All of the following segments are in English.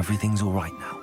Everything's all right now.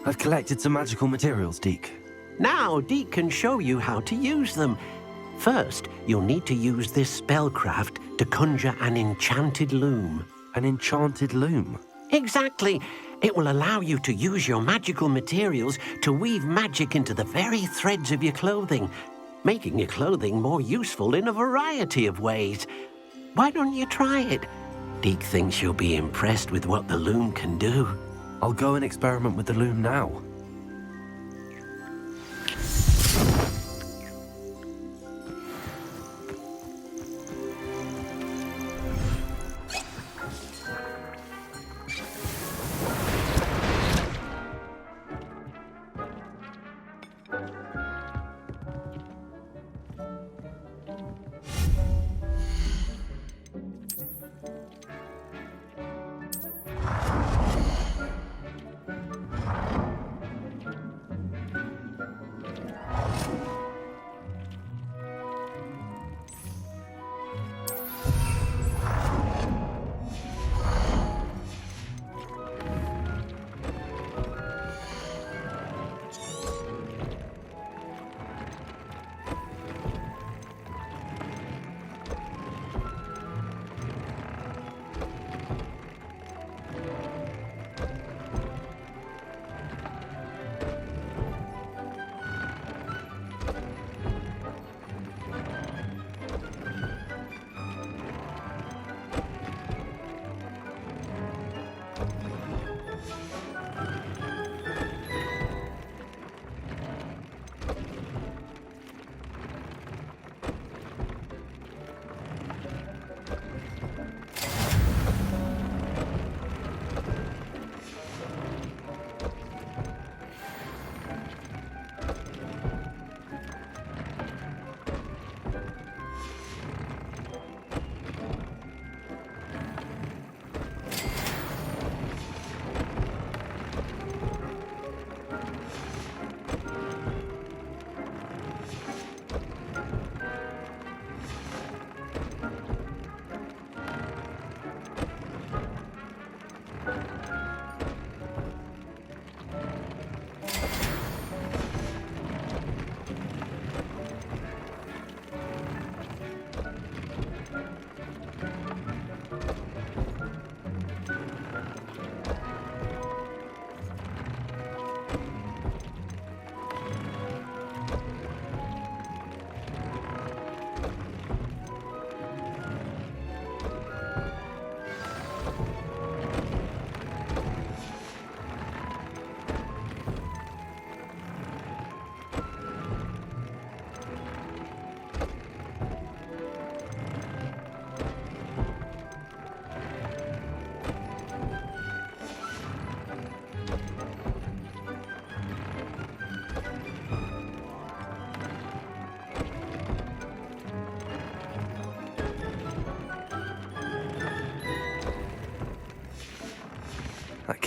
I've collected some magical materials, Deke. Now, Deke can show you how to use them. First, you'll need to use this spellcraft to conjure an enchanted loom. An enchanted loom? Exactly. It will allow you to use your magical materials to weave magic into the very threads of your clothing, making your clothing more useful in a variety of ways. Why don't you try it? Deke thinks you'll be impressed with what the loom can do. I'll go and experiment with the loom now.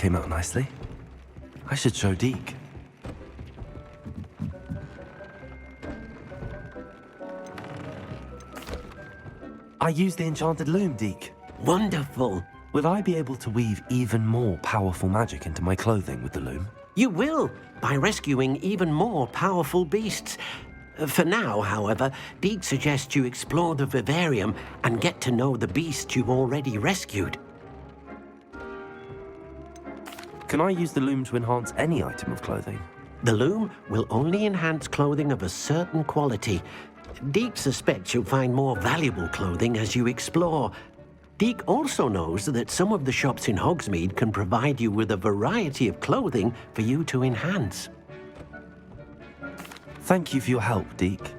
came out nicely. I should show Deke. I used the enchanted loom, Deke. Wonderful. Will I be able to weave even more powerful magic into my clothing with the loom? You will, by rescuing even more powerful beasts. For now, however, Deke suggests you explore the vivarium and get to know the beasts you've already rescued. Can I use the loom to enhance any item of clothing? The loom will only enhance clothing of a certain quality. Deke suspects you'll find more valuable clothing as you explore. Deke also knows that some of the shops in Hogsmeade can provide you with a variety of clothing for you to enhance. Thank you for your help, Deke.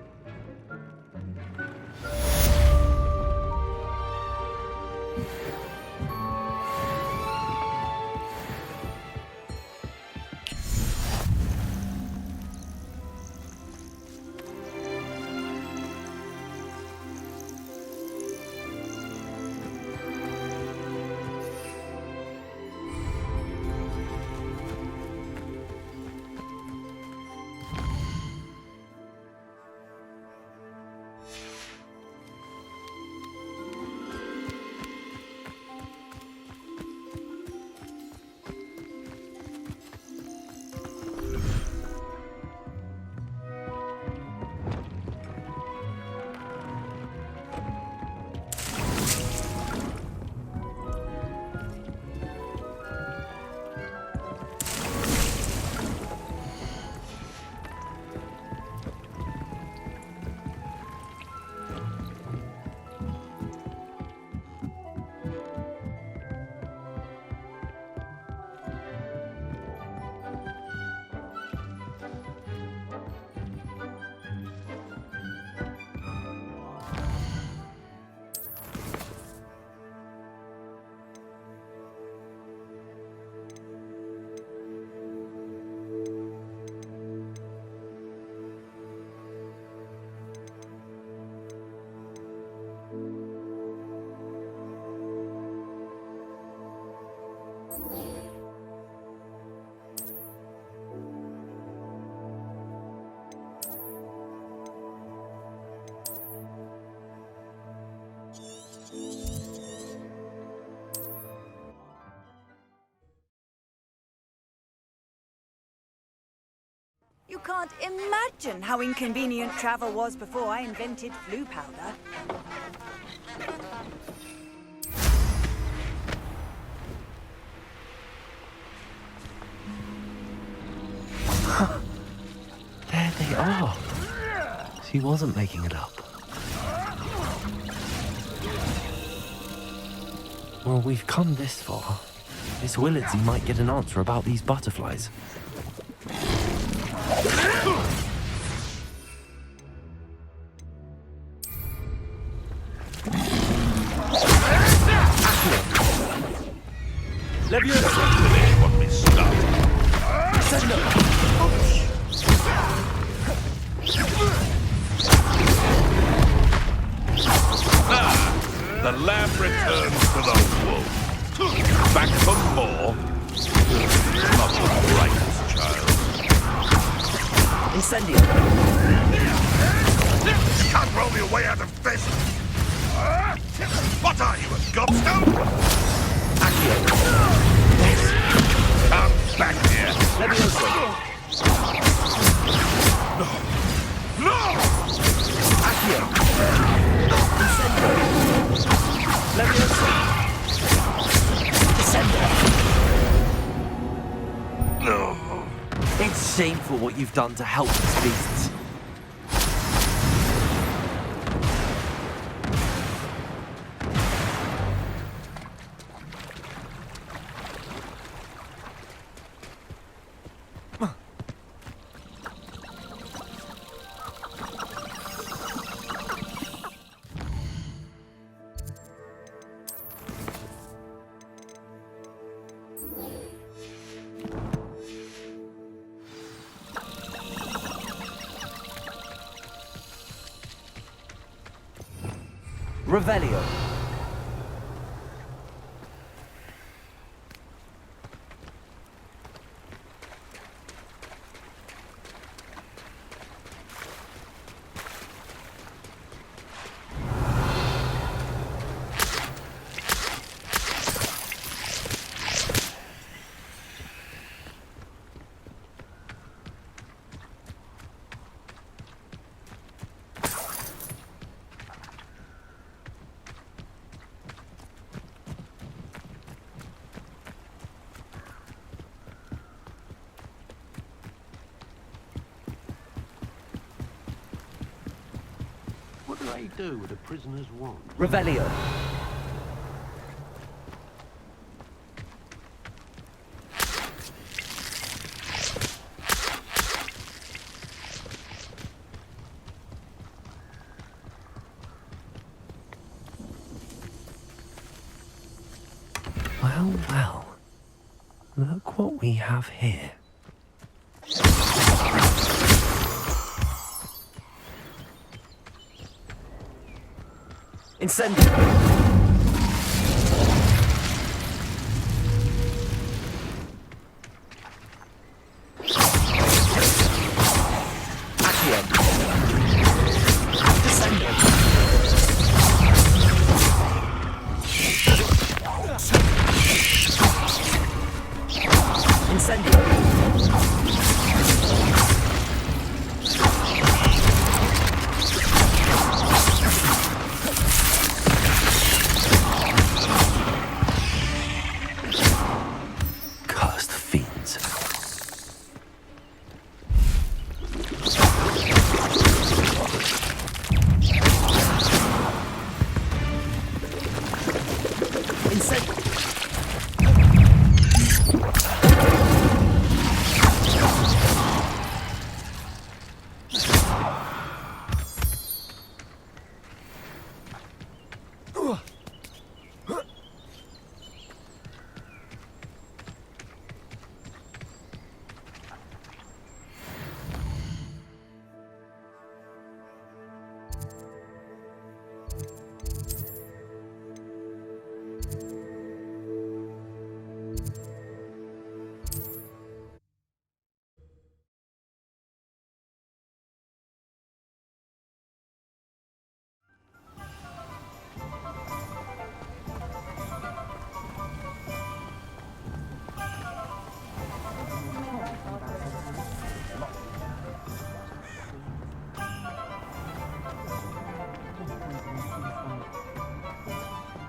You can't imagine how inconvenient travel was before I invented flu powder. There they are. She wasn't making it up. Well, we've come this far. Miss Willardsey might get an answer about these butterflies. What we start. The lamb returns to the wolf. Back for more. Not the brightest child. Incendio. Can't roll your way out of this. What are you, a gobstone? Come back here. Let me also. No! Accio. Incendio. Let me also. Incendio. No. It's shameful what you've done to help these beasts. Revelio. they do with a prisoner's wand? Revelio. Well, well. Look what we have here. Incendio! Cursed fiends.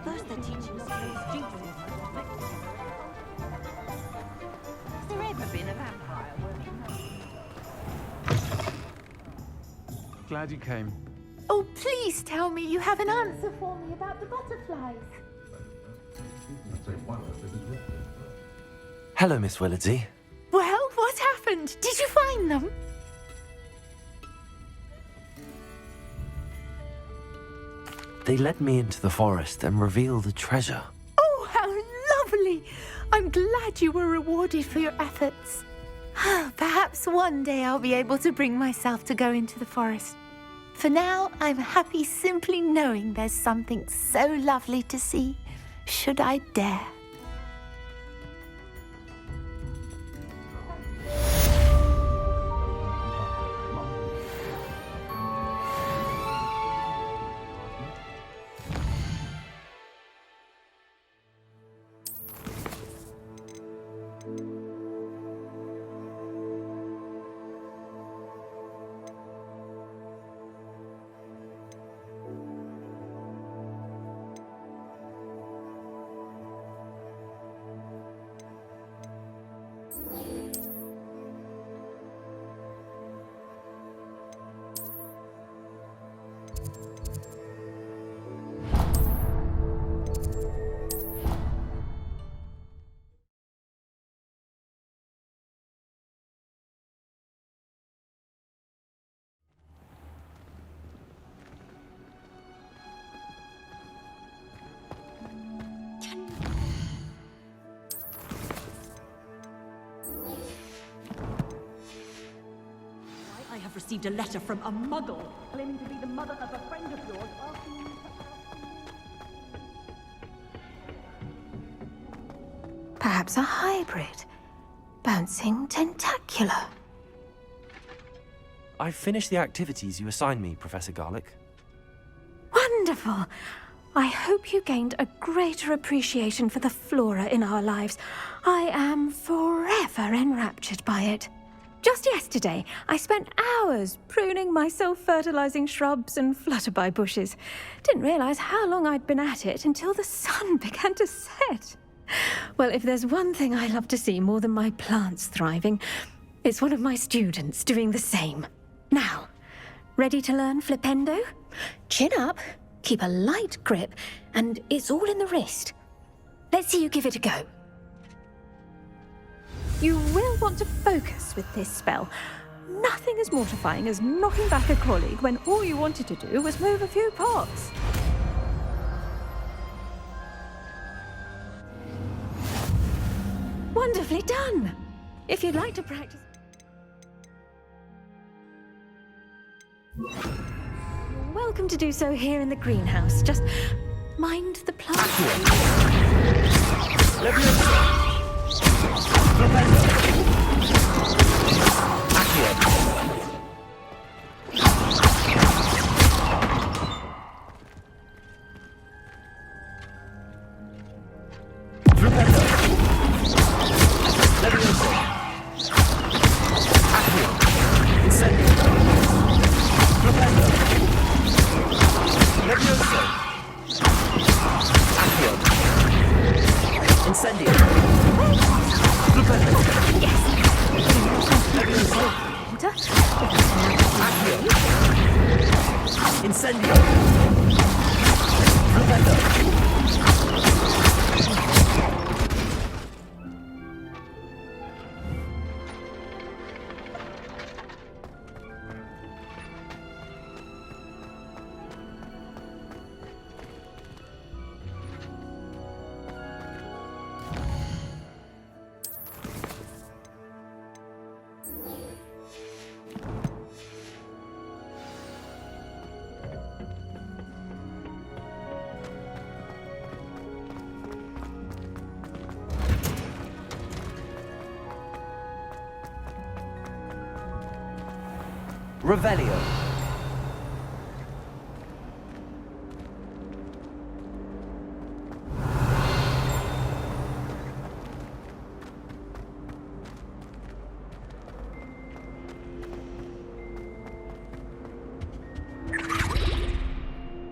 First they're teaching us to jinxes. Has there ever been a vampire working? Glad you came. Oh, please tell me you have an answer for me about the butterflies. Hello, Miss Willardsey. Well, what happened? Did you find them? They led me into the forest and revealed a treasure. Oh, how lovely! I'm glad you were rewarded for your efforts. Perhaps one day I'll be able to bring myself to go into the forest. For now, I'm happy simply knowing there's something so lovely to see, should I dare. I have received a letter from a muggle claiming to be the mother of a friend of yours asking you to... Perhaps a hybrid. Bouncing tentacular. I've finished the activities you assigned me, Professor Garlick. Wonderful! I hope you gained a greater appreciation for the flora in our lives. I am forever enraptured by it. Just yesterday, I spent hours pruning my self-fertilizing shrubs and flutterby bushes. Didn't realize how long I'd been at it until the sun began to set. Well, if there's one thing I love to see more than my plants thriving, it's one of my students doing the same. Now, Ready to learn Flipendo? Chin up, keep a light grip, and it's all in the wrist. Let's see you give it a go. You will want to focus with this spell. Nothing as mortifying as knocking back a colleague when all you wanted to do was move a few pots. Wonderfully done! If you'd like to practice... You're welcome to do so here in the greenhouse. Just mind the plants. Revelio.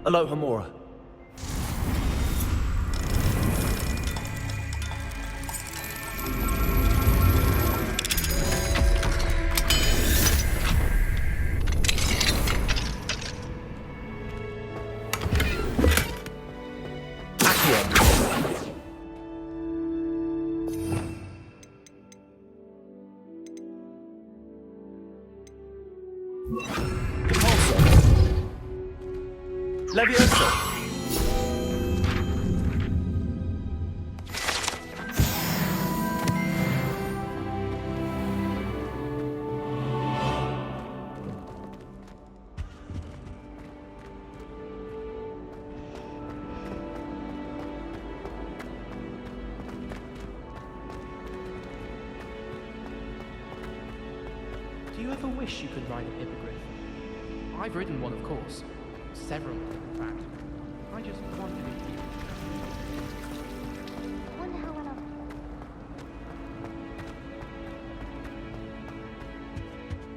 Aloha Mora. Levioso. Do you ever wish you could ride a hippogriff? I've ridden one, of course. Several, in fact. I just wondered if you...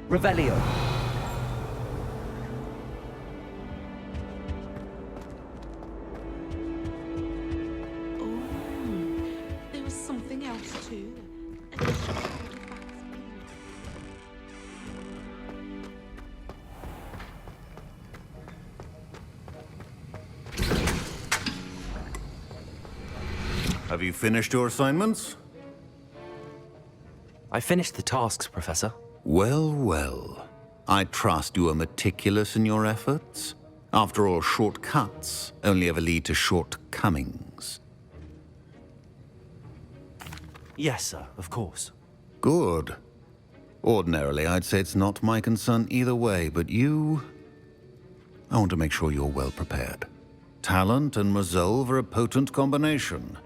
Revelio. There was something else too. Have you finished your assignments? I finished the tasks, Professor. Well, well. I trust you are meticulous in your efforts. After all, shortcuts only ever lead to shortcomings. Yes, sir, of course. Good. Ordinarily, I'd say it's not my concern either way, but you... I want to make sure you're well prepared. Talent and resolve are a potent combination.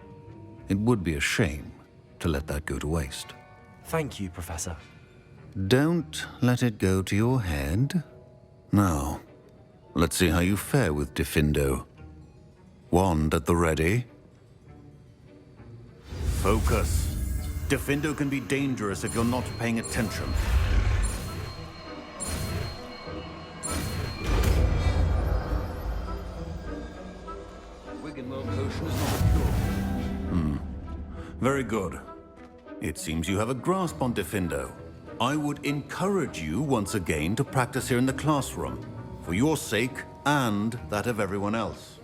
It would be a shame to let that go to waste. Thank you, Professor. Don't let it go to your head. Now, let's see how you fare with Diffindo. Wand at the ready. Focus. Diffindo can be dangerous if you're not paying attention. Wiggenweld potion is not a cure. Very good. It seems you have a grasp on Diffindo. I would encourage you once again to practice here in the classroom, for your sake and that of everyone else.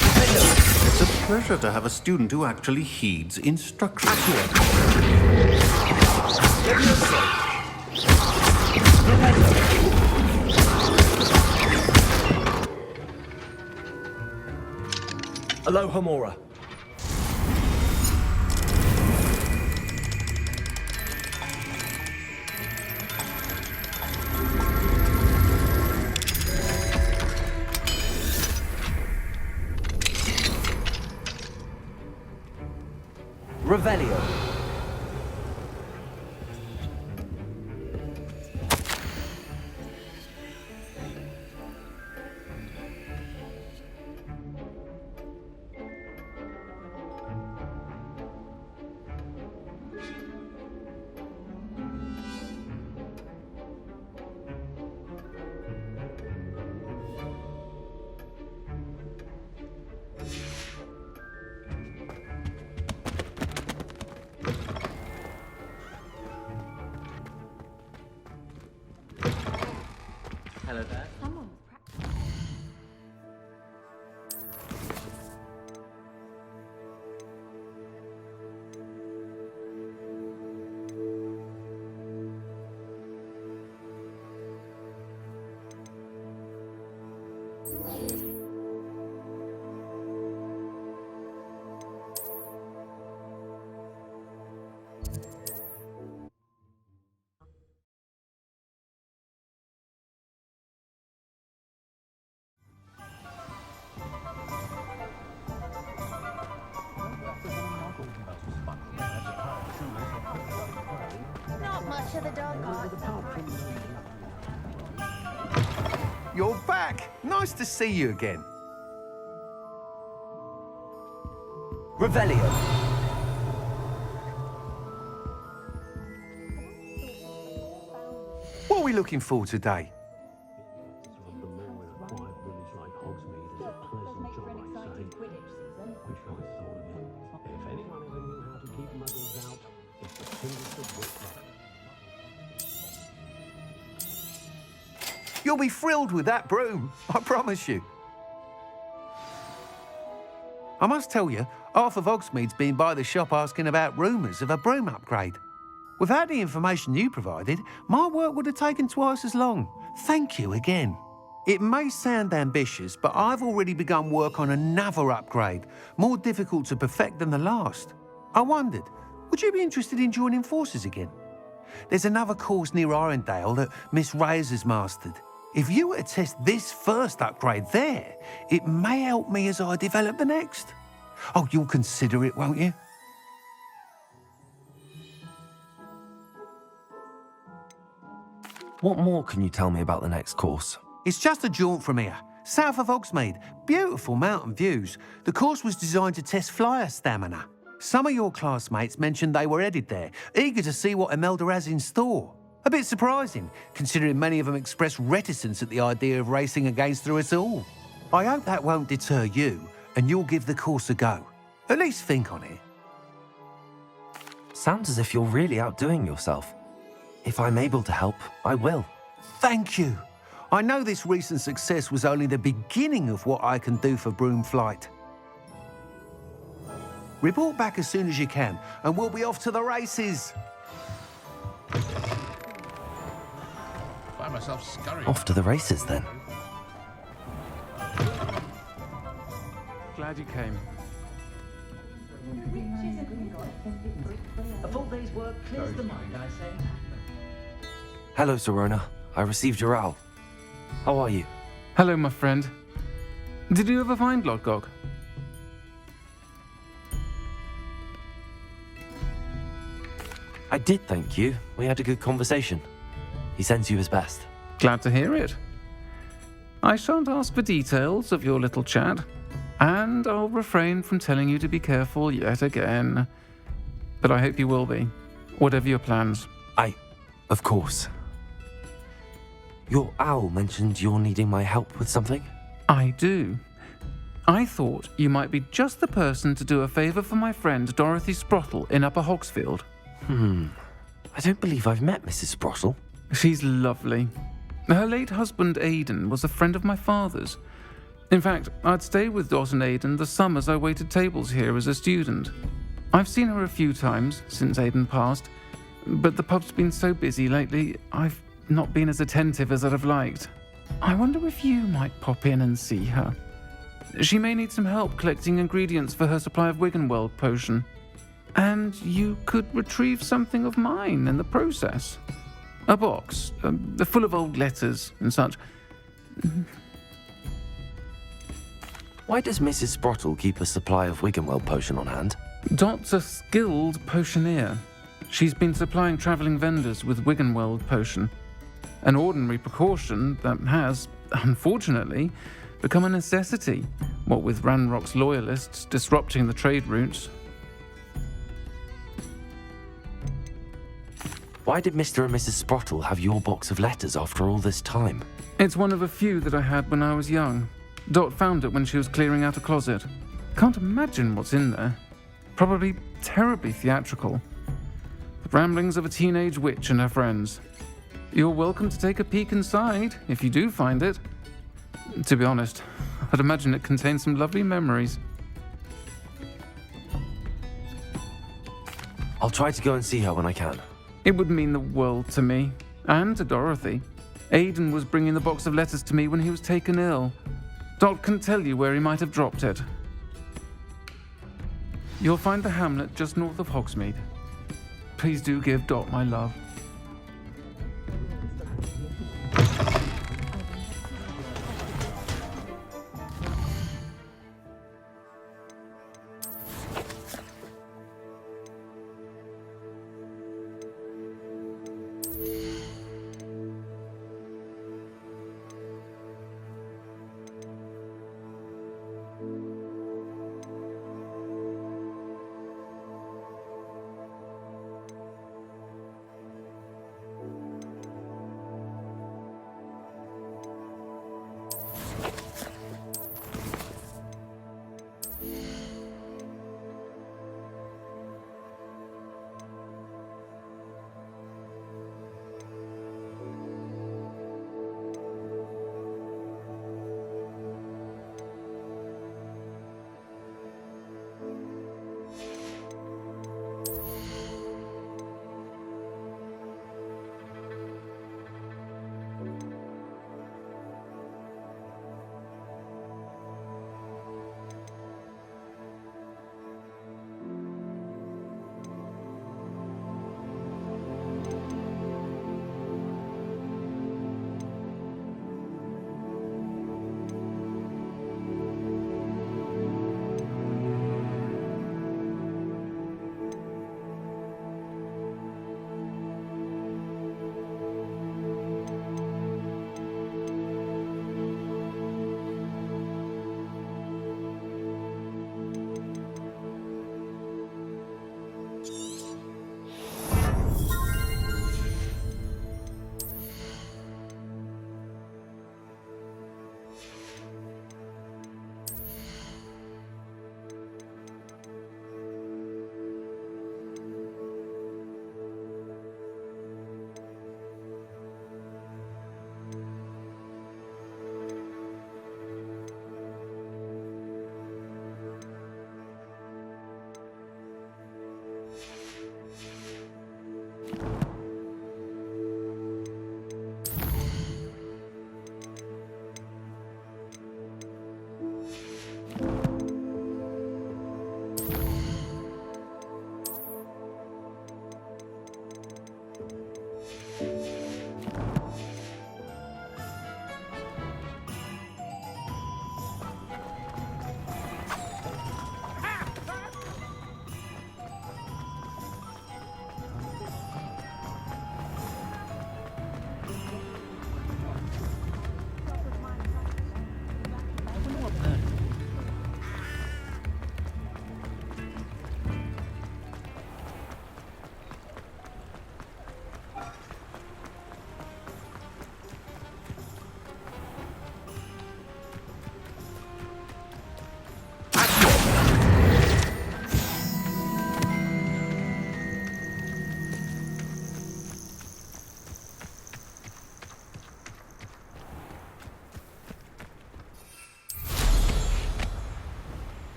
It's a pleasure to have a student who actually heeds instructions. Aloha Mora. Revelio. Hello there. Not much of the dog art. You're back! Nice to see you again. Revelio. What are we looking for today? You'll be thrilled with that broom, I promise you. I must tell you, half of Hogsmeade's been by the shop asking about rumours of a broom upgrade. Without the information you provided, my work would have taken twice as long. Thank you again. It may sound ambitious, but I've already begun work on another upgrade, more difficult to perfect than the last. I wondered, would you be interested in joining forces again? There's another course near Arendelle that Miss Reyes has mastered. If you were to test this first upgrade there, it may help me as I develop the next. Oh, you'll consider it, won't you? What more can you tell me about the next course? It's just a jaunt from here, south of Hogsmeade. Beautiful mountain views. The course was designed to test flyer stamina. Some of your classmates mentioned they were headed there, eager to see what Imelda has in store. A bit surprising, considering many of them expressed reticence at the idea of racing against her at all. I hope that won't deter you, and you'll give the course a go. At least think on it. Sounds as if you're really outdoing yourself. If I'm able to help, I will. Thank you. I know this recent success was only the beginning of what I can do for Broom Flight. Report back as soon as you can, and we'll be off to the races. Find myself scurrying. Off to the races, then. Glad you came. A full day's work clears the mind, I say. Hello, Serona. I received your owl. How are you? Hello, my friend. Did you ever find Lodgog? I did, thank you. We had a good conversation. He sends you his best. Glad to hear it. I shan't ask for details of your little chat, and I'll refrain from telling you to be careful yet again. But I hope you will be, whatever your plans. Of course. Your owl mentioned you're needing my help with something? I do. I thought you might be just the person to do a favour for my friend Dorothy Sprottle in Upper Hogsfield. I don't believe I've met Mrs. Sprottle. She's lovely. Her late husband Aidan was a friend of my father's. In fact, I'd stay with Dot and Aidan the summers I waited tables here as a student. I've seen her a few times since Aidan passed, but the pub's been so busy lately, I've not been as attentive as I'd have liked. I wonder if you might pop in and see her. She may need some help collecting ingredients for her supply of Wiggenweld potion. And you could retrieve something of mine in the process. A box, full of old letters and such. Why does Mrs. Sprottle keep a supply of Wiggenweld potion on hand? Dot's a skilled potioneer. She's been supplying travelling vendors with Wiggenweld potion. An ordinary precaution that has, unfortunately, become a necessity, what with Ranrock's loyalists disrupting the trade routes. Why did Mr. and Mrs. Sprottle have your box of letters after all this time? It's one of a few that I had when I was young. Dot found it when she was clearing out a closet. Can't imagine what's in there. Probably terribly theatrical. The ramblings of a teenage witch and her friends. You're welcome to take a peek inside, if you do find it. To be honest, I'd imagine it contains some lovely memories. I'll try to go and see her when I can. It would mean the world to me, and to Dorothy. Aidan was bringing the box of letters to me when he was taken ill. Dot can tell you where he might have dropped it. You'll find the hamlet just north of Hogsmeade. Please do give Dot my love.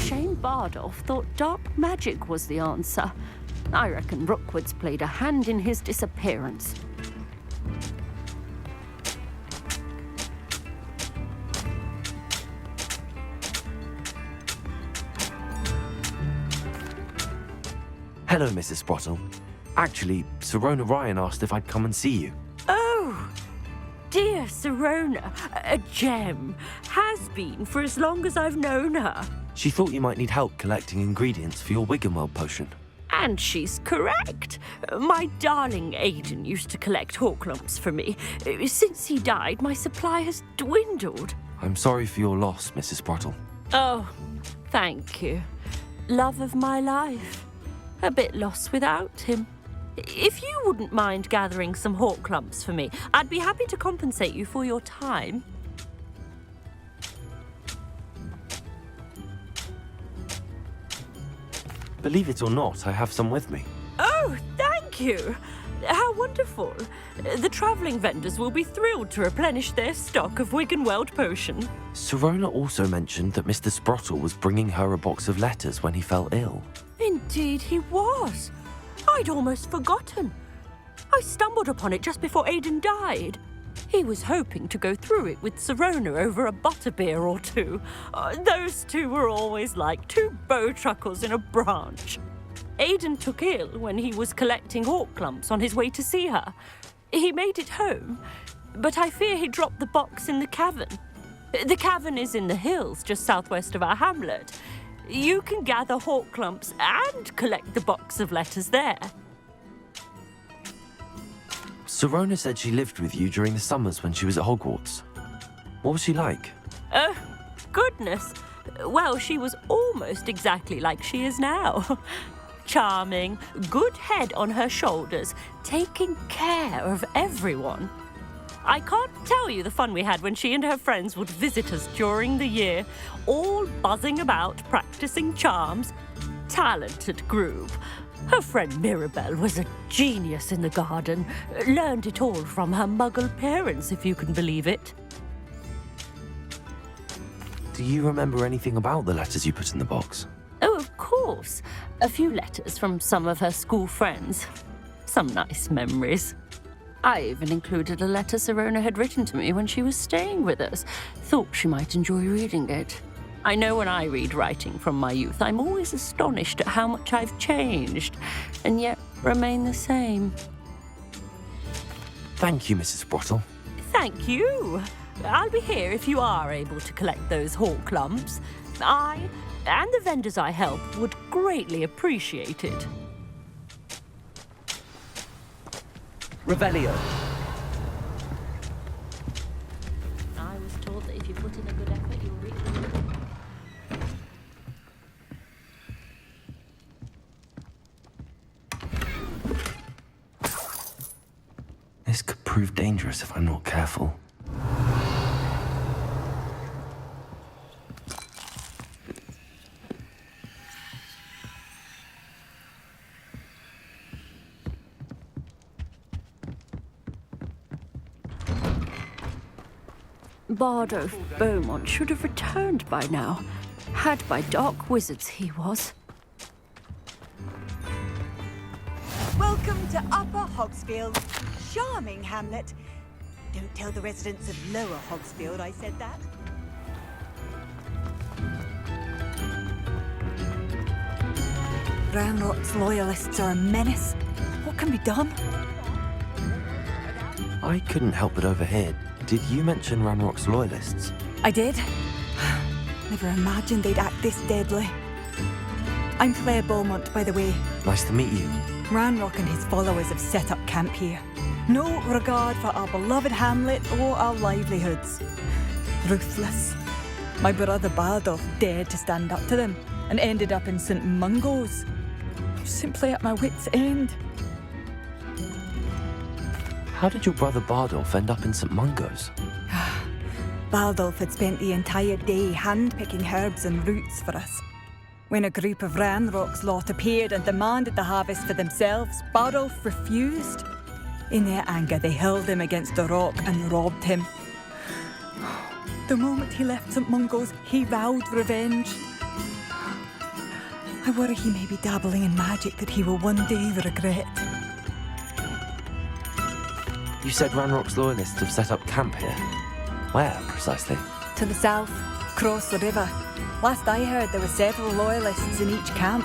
Shane Bardolph thought dark magic was the answer. I reckon Rookwood's played a hand in his disappearance. Hello, Mrs. Sprottle. Actually, Serona Ryan asked if I'd come and see you. Oh, dear Serona, a gem. Has been for as long as I've known her. She thought you might need help collecting ingredients for your Wiggenweld potion. And she's correct. My darling Aiden used to collect Horklumps for me. Since he died, my supply has dwindled. I'm sorry for your loss, Mrs. Sprottle. Oh, thank you. Love of my life. A bit lost without him. If you wouldn't mind gathering some Horklumps for me, I'd be happy to compensate you for your time. Believe it or not, I have some with me. Oh, thank you. How wonderful. The travelling vendors will be thrilled to replenish their stock of Wiggenweld potion. Serona also mentioned that Mr. Sprottle was bringing her a box of letters when he fell ill. Indeed he was. I'd almost forgotten. I stumbled upon it just before Aiden died. He was hoping to go through it with Serona over a butterbeer or two. Those two were always like two bowtruckles in a branch. Aiden took ill when he was collecting Horklumps on his way to see her. He made it home, but I fear he dropped the box in the cavern. The cavern is in the hills just southwest of our hamlet. You can gather Horklumps and collect the box of letters there. Serona said she lived with you during the summers when she was at Hogwarts. What was she like? Oh, goodness. Well, she was almost exactly like she is now. Charming, good head on her shoulders, taking care of everyone. I can't tell you the fun we had when she and her friends would visit us during the year, all buzzing about, practicing charms. Talented group. Her friend Mirabelle was a genius in the garden. Learned it all from her muggle parents, if you can believe it. Do you remember anything about the letters you put in the box? Oh, of course. A few letters from some of her school friends. Some nice memories. I even included a letter Serona had written to me when she was staying with us. Thought she might enjoy reading it. I know when I read writing from my youth, I'm always astonished at how much I've changed, and yet remain the same. Thank you, Mrs. Sprottle. Thank you. I'll be here if you are able to collect those Horklumps. I and the vendors I help would greatly appreciate it. Revelio. I was told that if you put in a good effort, you'll reach. This could prove dangerous if I'm not careful. Bardolph Beaumont should have returned by now. Had by dark wizards he was. Welcome to Upper Hogsfield. Charming hamlet. Don't tell the residents of Lower Hogsfield I said that. Ranrock's loyalists are a menace. What can be done? I couldn't help but overhear. Did you mention Ranrock's loyalists? I did. Never imagined they'd act this deadly. I'm Claire Beaumont, by the way. Nice to meet you. Ranrock and his followers have set up camp here. No regard for our beloved hamlet or our livelihoods. Ruthless. My brother Bardolph dared to stand up to them and ended up in St. Mungo's. Simply at my wit's end. How did your brother Bardolph end up in St. Mungo's? Bardolph had spent the entire day hand-picking herbs and roots for us. When a group of Ranrock's lot appeared and demanded the harvest for themselves, Bardolph refused. In their anger, they hurled him against a rock and robbed him. The moment he left St. Mungo's, he vowed revenge. I worry he may be dabbling in magic that he will one day regret. You said Ranrock's loyalists have set up camp here. Where, precisely? To the south, across the river. Last I heard, there were several loyalists in each camp.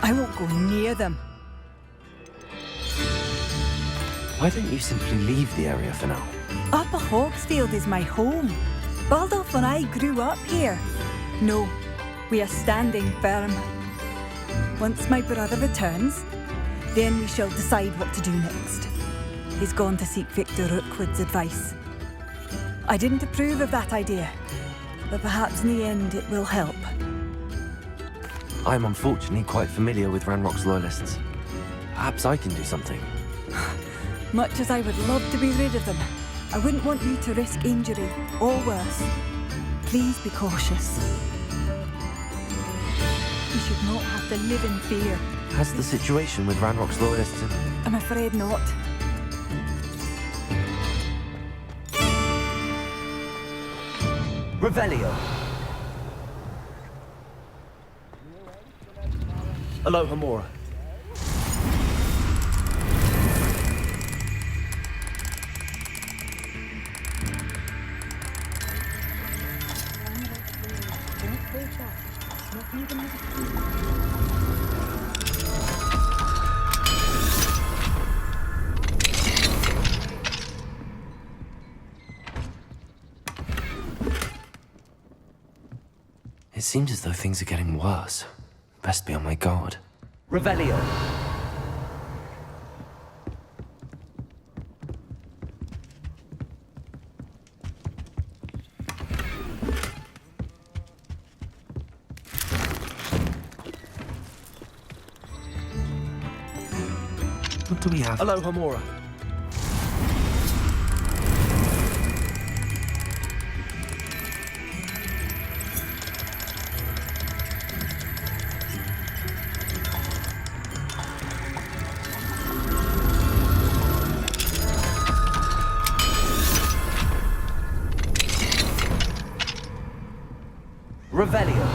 I won't go near them. Why don't you simply leave the area for now? Upper Hogsfield is my home. Baldolph and I grew up here. No, we are standing firm. Once my brother returns, then we shall decide what to do next. He's gone to seek Victor Rookwood's advice. I didn't approve of that idea, but perhaps in the end it will help. I'm unfortunately quite familiar with Ranrock's loyalists. Perhaps I can do something. Much as I would love to be rid of them, I wouldn't want you to risk injury or worse. Please be cautious. You should not have to live in fear. Has the situation with Ranrock's loyalists... I'm afraid not. Revelio! Aloha Mora. It seems as though things are getting worse. Best be on my guard. Revelio! What do we have? Aloha Mora. Revelio.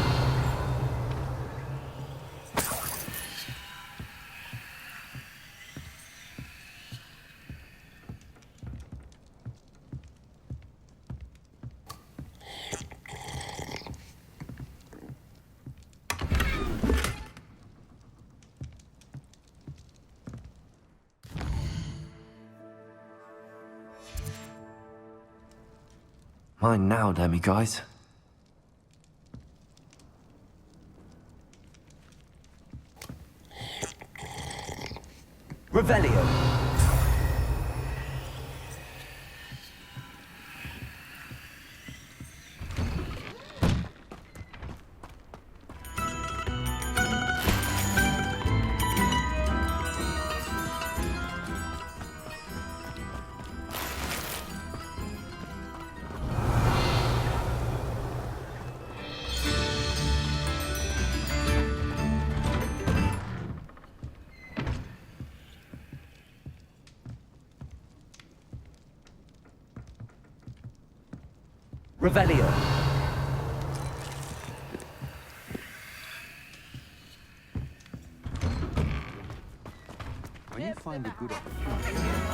Mine now, damn you guys. Revelio. Revelio. When you find a good opportunity.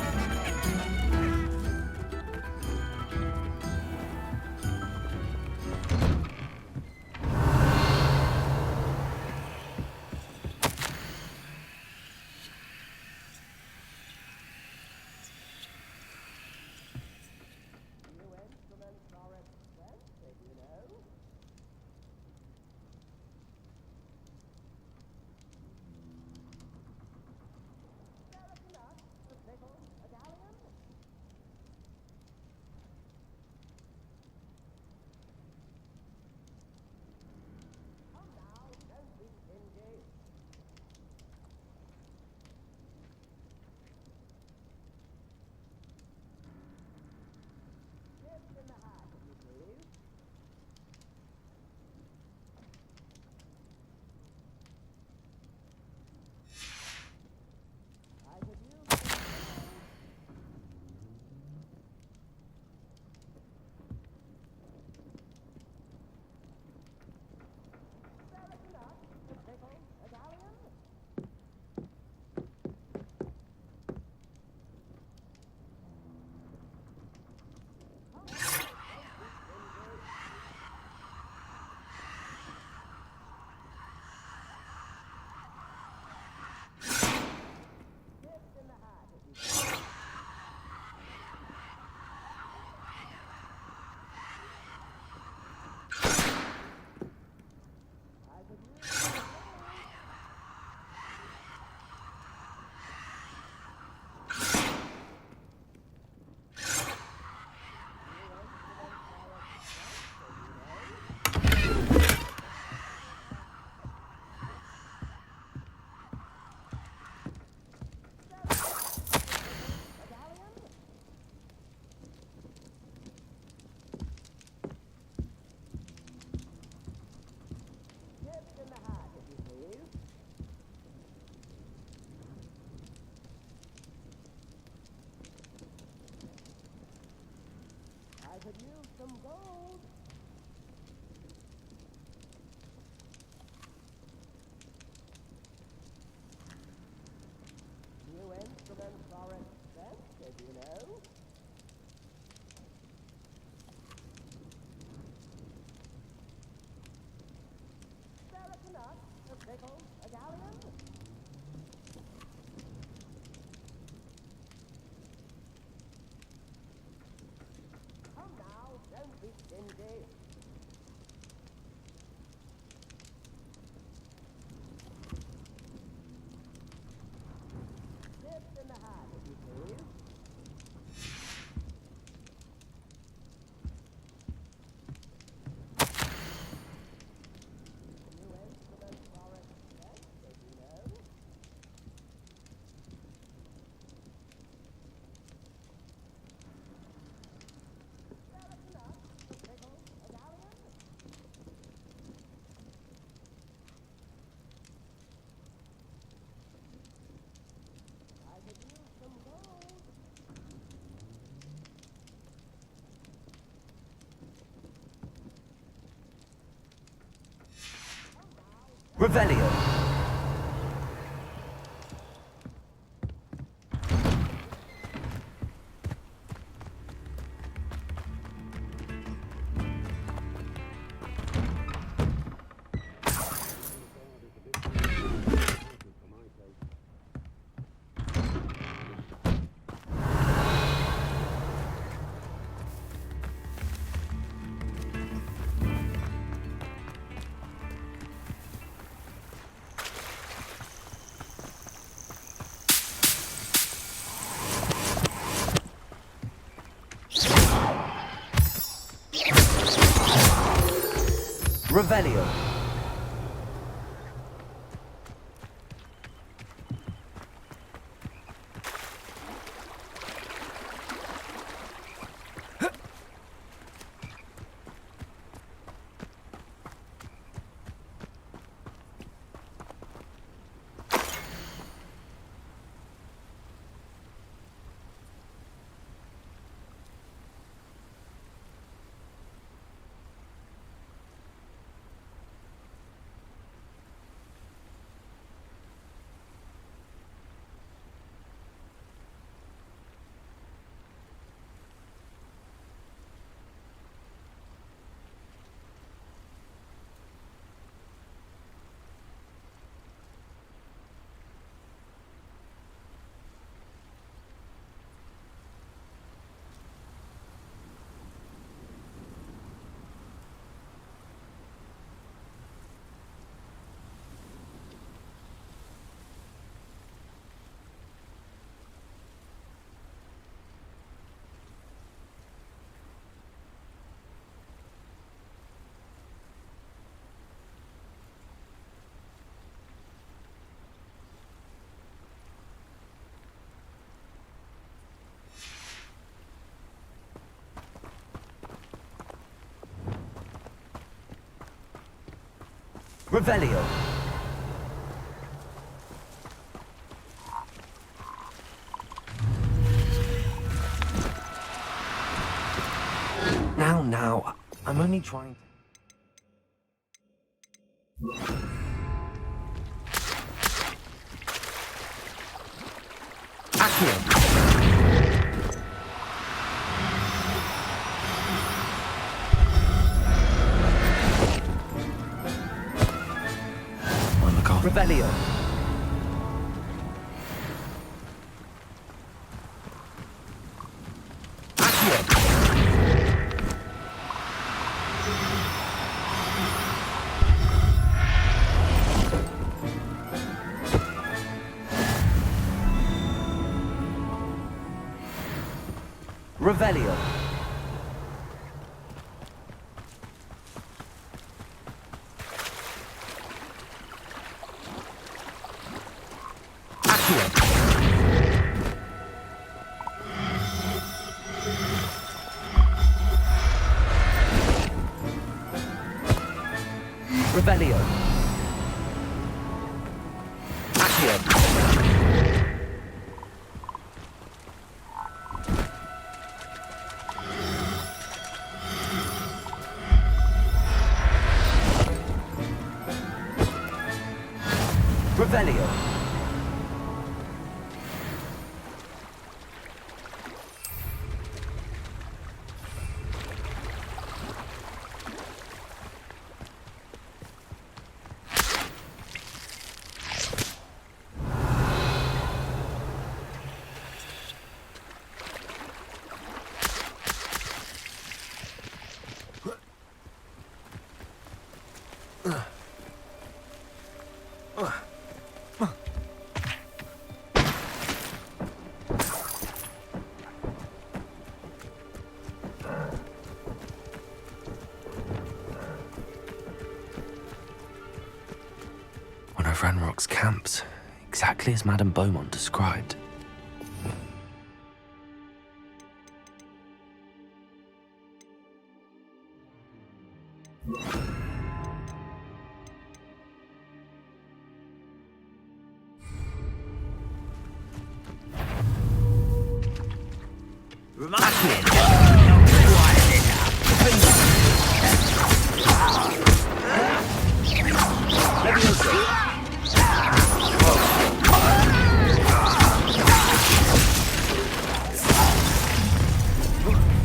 Revelio. Revelio. Revelio. Now, I'm only trying to... Revelio. Revelio. Revelio. Accio. Revelio. One of Ranrock's camps, exactly as Madame Beaumont described.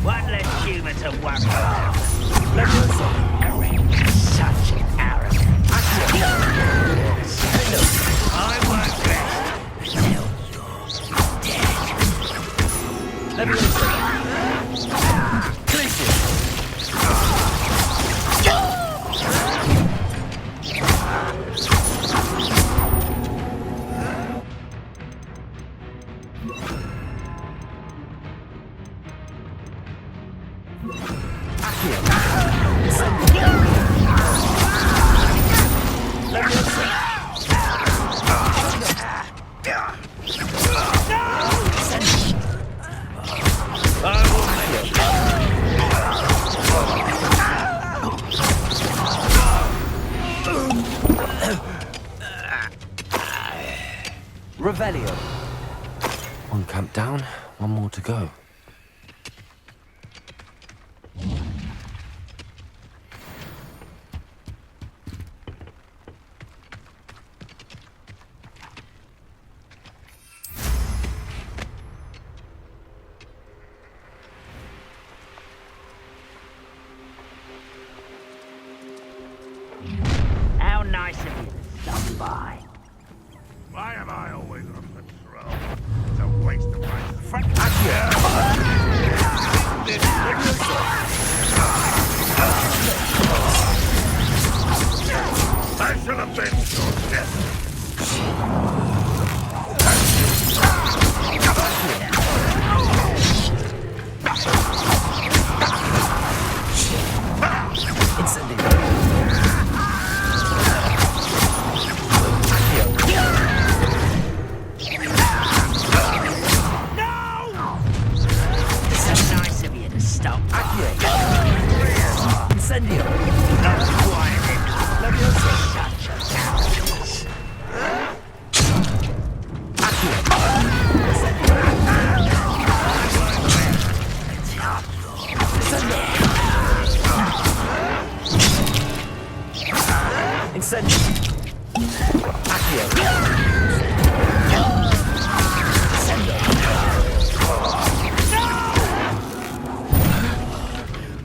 One less human to worry about. Such an arrogant. I won't rest until you're dead. Revelio. One camp down, one more to go. How nice of you to stop by. Why am I always on patrol? It's a waste of my Frank, I should have been your death. so nice of you to stop by. Incendio. Not quiet. Such a arrogance. Incendio.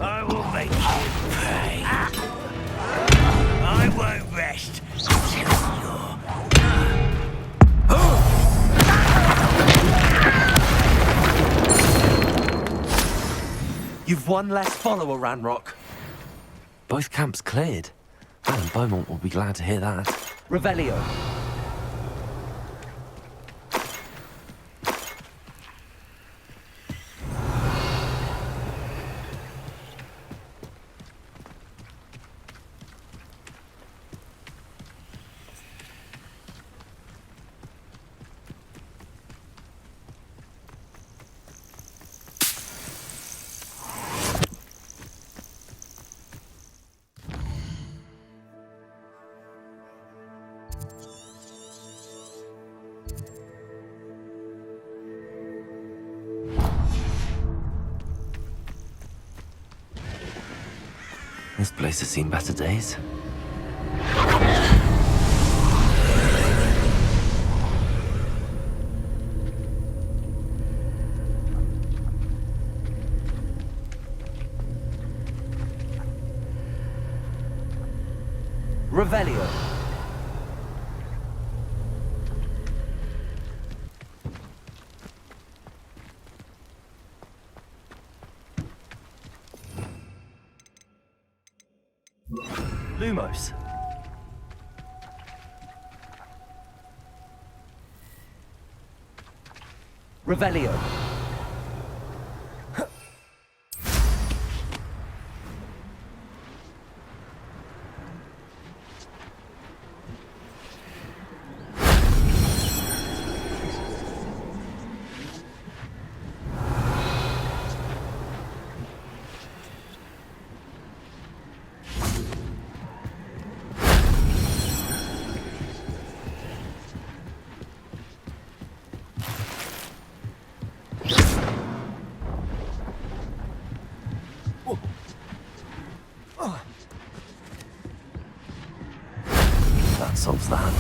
I will make you pay. I won't rest until You've one less follower, Ranrock. Both camps cleared. Madame Beaumont will be glad to hear that. Revelio. This place has seen better days. Revelio. Lumos. Revelio. That solves that.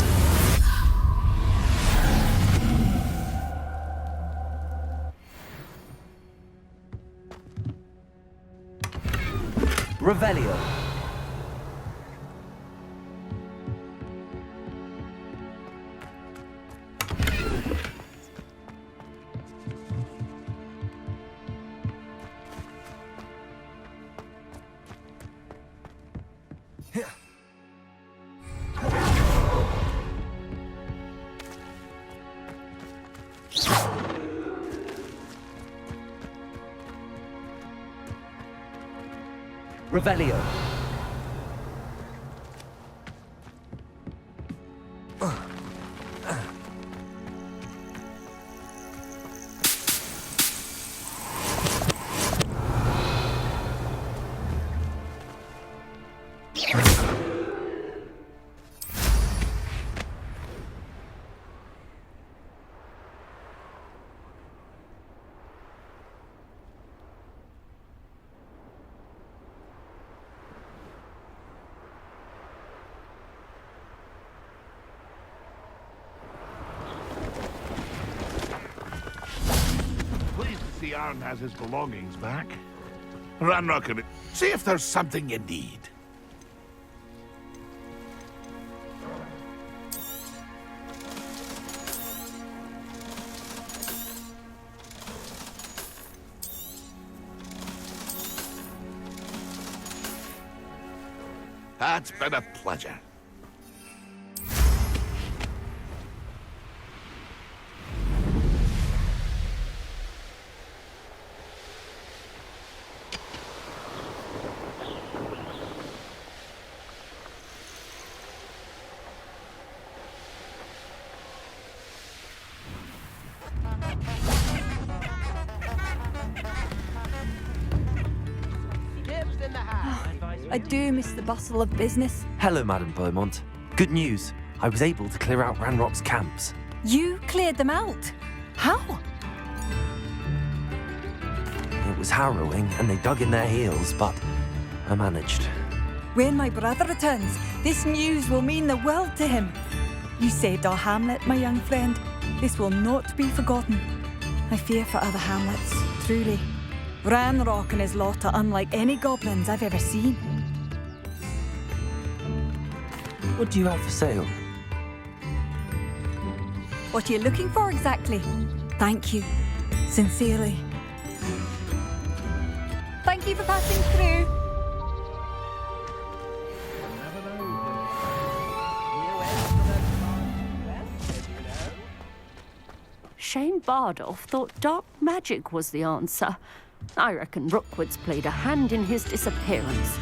Revelio. Revelio. The Arn has his belongings back. Ranrock and see if there's something you need. That's been a pleasure. I do miss the bustle of business. Hello, Madame Beaumont. Good news. I was able to clear out Ranrock's camps. You cleared them out? How? It was harrowing, and they dug in their heels, but I managed. When my brother returns, this news will mean the world to him. You saved our hamlet, my young friend. This will not be forgotten. I fear for other hamlets, truly. Ranrock and his lot are unlike any goblins I've ever seen. What do you have for sale? What are you looking for exactly? Thank you. Sincerely. Thank you for passing through. Shane Bardolph thought dark magic was the answer. I reckon Rookwood's played a hand in his disappearance.